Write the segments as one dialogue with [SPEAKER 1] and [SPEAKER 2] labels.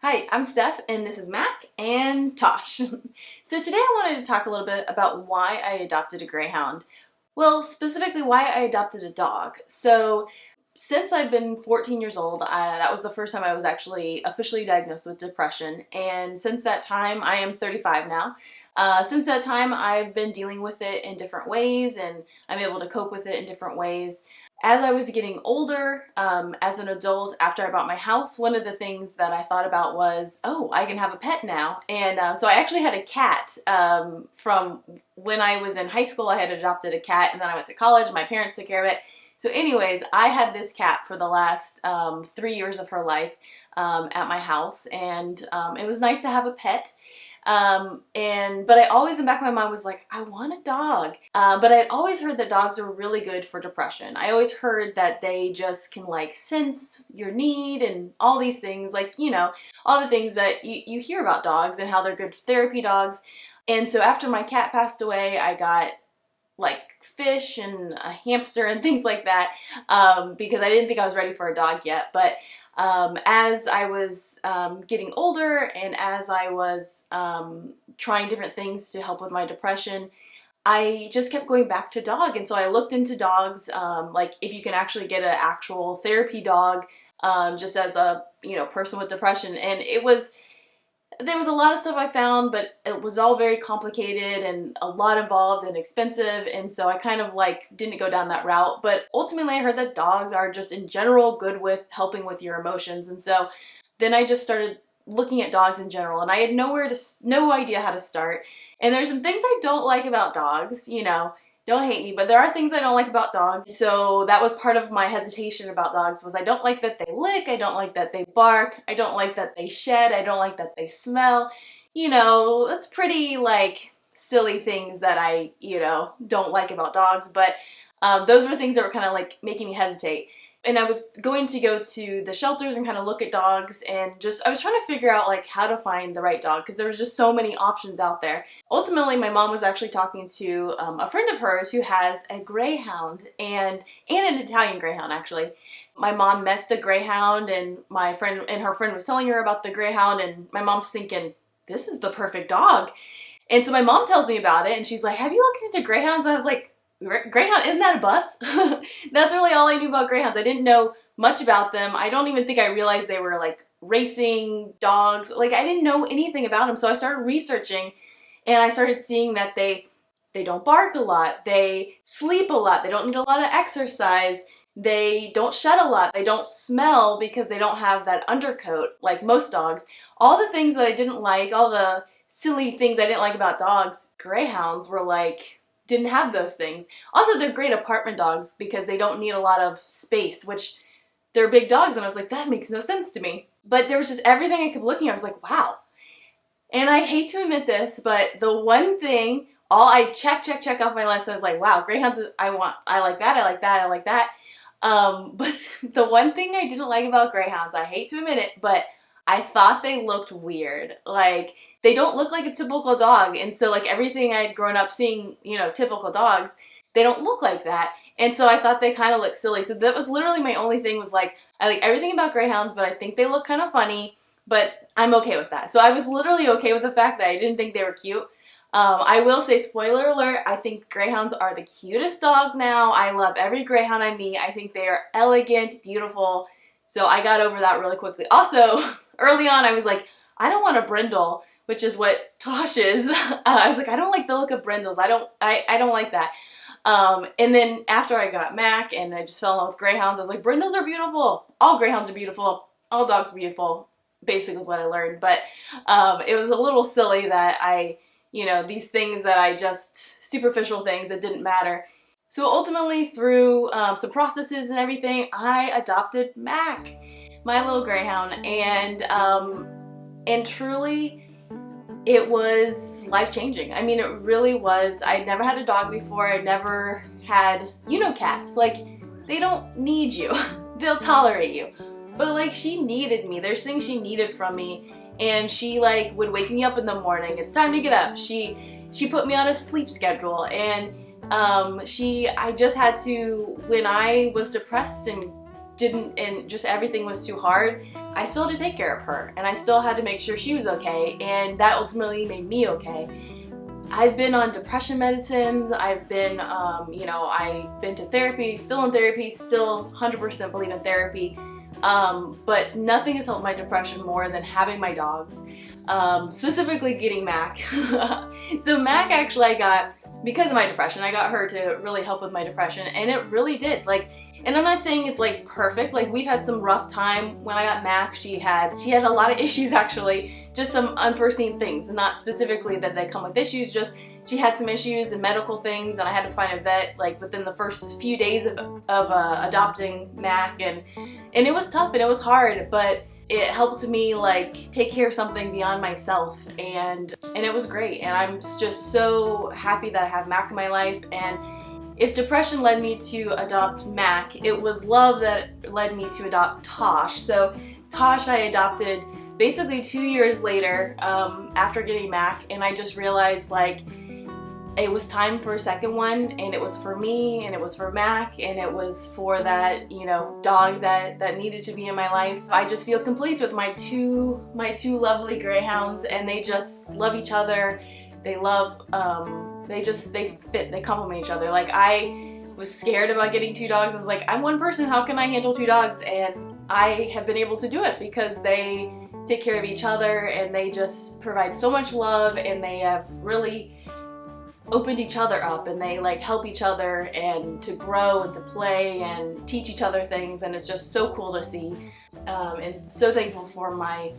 [SPEAKER 1] Hi, I'm Steph and this is Mac and Tosh. So today I wanted to talk a little bit about why I adopted a Greyhound. Well, specifically why I adopted a dog. So since I've been 14 years old, that was the first time I was actually officially diagnosed with depression. And since that time, I am 35 now. Since that time, I've been dealing with it in different ways and I'm able to cope with it in different ways. As I was getting older, as an adult, after I bought my house, one of the things that I thought about was, oh, I can have a pet now. And so I actually had a cat from when I was in high school. I had adopted a cat, and then I went to college. My parents took care of it. So anyways, I had this cat for the last 3 years of her life at my house, and it was nice to have a pet. But I always in the back of my mind was like, I want a dog. But I'd always heard that dogs are really good for depression. I always heard that they just can like sense your need and all these things, like, you know, all the things that you hear about dogs and how they're good therapy dogs. And so after my cat passed away, I got like fish and a hamster and things like that, because I didn't think I was ready for a dog yet. But as I was getting older and as I was trying different things to help with my depression, I just kept going back to dog. And so I looked into dogs, like if you can actually get an actual therapy dog, just as a, you know, person with depression. And there was a lot of stuff I found, but it was all very complicated and a lot involved and expensive, and so I kind of like didn't go down that route. But ultimately I heard that dogs are just in general good with helping with your emotions, and so then I just started looking at dogs in general, and I had no idea how to start. And there's some things I don't like about dogs, you know, don't hate me, but there are things I don't like about dogs. So that was part of my hesitation about dogs, was I don't like that they lick, I don't like that they bark, I don't like that they shed, I don't like that they smell. You know, that's pretty like silly things that I, you know, don't like about dogs, but those were things that were kind of like making me hesitate. And I was going to go to the shelters and kind of look at dogs, and I was trying to figure out like how to find the right dog, because there was just so many options out there. Ultimately, my mom was actually talking to a friend of hers who has a Greyhound and an Italian Greyhound, actually. My mom met the Greyhound, and her friend was telling her about the Greyhound, and my mom's thinking, this is the perfect dog. And so my mom tells me about it, and she's like, have you looked into Greyhounds? And I was like, Greyhound, isn't that a bus? That's really all I knew about Greyhounds. I didn't know much about them. I don't even think I realized they were like racing dogs. Like, I didn't know anything about them. So I started researching, and I started seeing that they don't bark a lot. They sleep a lot. They don't need a lot of exercise. They don't shed a lot. They don't smell because they don't have that undercoat like most dogs. All the things that I didn't like, all the silly things I didn't like about dogs, Greyhounds were like, didn't have those things. Also, they're great apartment dogs because they don't need a lot of space, which they're big dogs, and I was like, that makes no sense to me. But there was just everything I kept looking at. I was like, wow. And I hate to admit this, but the one thing, all I check off my list, I was like, wow, Greyhounds, I like that, I like that, I like that. But the one thing I didn't like about Greyhounds, I hate to admit it, but I thought they looked weird. Like, they don't look like a typical dog. And so like everything I'd grown up seeing, you know, typical dogs, they don't look like that. And so I thought they kind of looked silly. So that was literally my only thing, was like, I like everything about Greyhounds, but I think they look kind of funny, but I'm okay with that. So I was literally okay with the fact that I didn't think they were cute. I will say, spoiler alert, I think Greyhounds are the cutest dog now. I love every Greyhound I meet. I think they are elegant, beautiful. So I got over that really quickly. Also, early on, I was like, I don't want a brindle, which is what Tosh is. I was like, I don't like the look of brindles. I don't like that. And then after I got Mac and I just fell in love with Greyhounds, I was like, brindles are beautiful. All Greyhounds are beautiful. All dogs are beautiful, basically is what I learned. But it was a little silly that you know, these things that I just, superficial things that didn't matter. So ultimately, through some processes and everything, I adopted Mac, my little Greyhound, and truly, it was life-changing. I mean, it really was. I'd never had a dog before. I'd never had, you know, cats. Like, they don't need you. They'll tolerate you. But like, she needed me. There's things she needed from me, and she like would wake me up in the morning. It's time to get up. She put me on a sleep schedule, and I just had to, when I was depressed and didn't, and just everything was too hard, I still had to take care of her, and I still had to make sure she was okay, and that ultimately made me okay. I've been on depression medicines, I've been, you know, I've been to therapy, still in therapy, still 100% believe in therapy, but nothing has helped my depression more than having my dogs, specifically getting Mac. So Mac actually I got because of my depression. I got her to really help with my depression, and it really did. Like, and I'm not saying it's like perfect. Like, we've had some rough time. When I got Mac, she had a lot of issues actually, just some unforeseen things, not specifically that they come with issues, just she had some issues and medical things, and I had to find a vet like within the first few days of adopting Mac, and it was tough and it was hard, but it helped me like take care of something beyond myself, and it was great, and I'm just so happy that I have Mac in my life. And if depression led me to adopt Mac, it was love that led me to adopt Tosh. So Tosh I adopted basically 2 years later after getting Mac, and I just realized like it was time for a second one, and it was for me, and it was for Mac, and it was for that, you know, dog that needed to be in my life. I just feel complete with my two lovely Greyhounds, and they just love each other. They love, they fit, they complement each other. Like, I was scared about getting 2 dogs. I was like, I'm one person, how can I handle 2 dogs? And I have been able to do it because they take care of each other, and they just provide so much love, and they have really opened each other up, and they like help each other and to grow and to play and teach each other things, and it's just so cool to see, and so thankful for my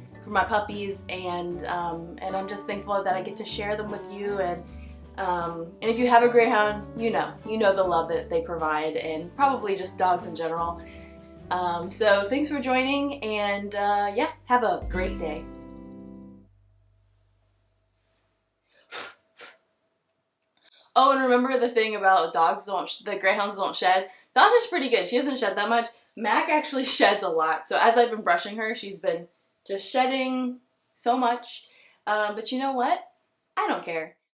[SPEAKER 1] puppies, and I'm just thankful that I get to share them with you, and if you have a Greyhound, you know the love that they provide, and probably just dogs in general. So thanks for joining, and yeah, have a great day. Oh, and remember the thing about the Greyhounds don't shed? Tosh is pretty good. She doesn't shed that much. Mac actually sheds a lot. So as I've been brushing her, she's been just shedding so much. But you know what? I don't care.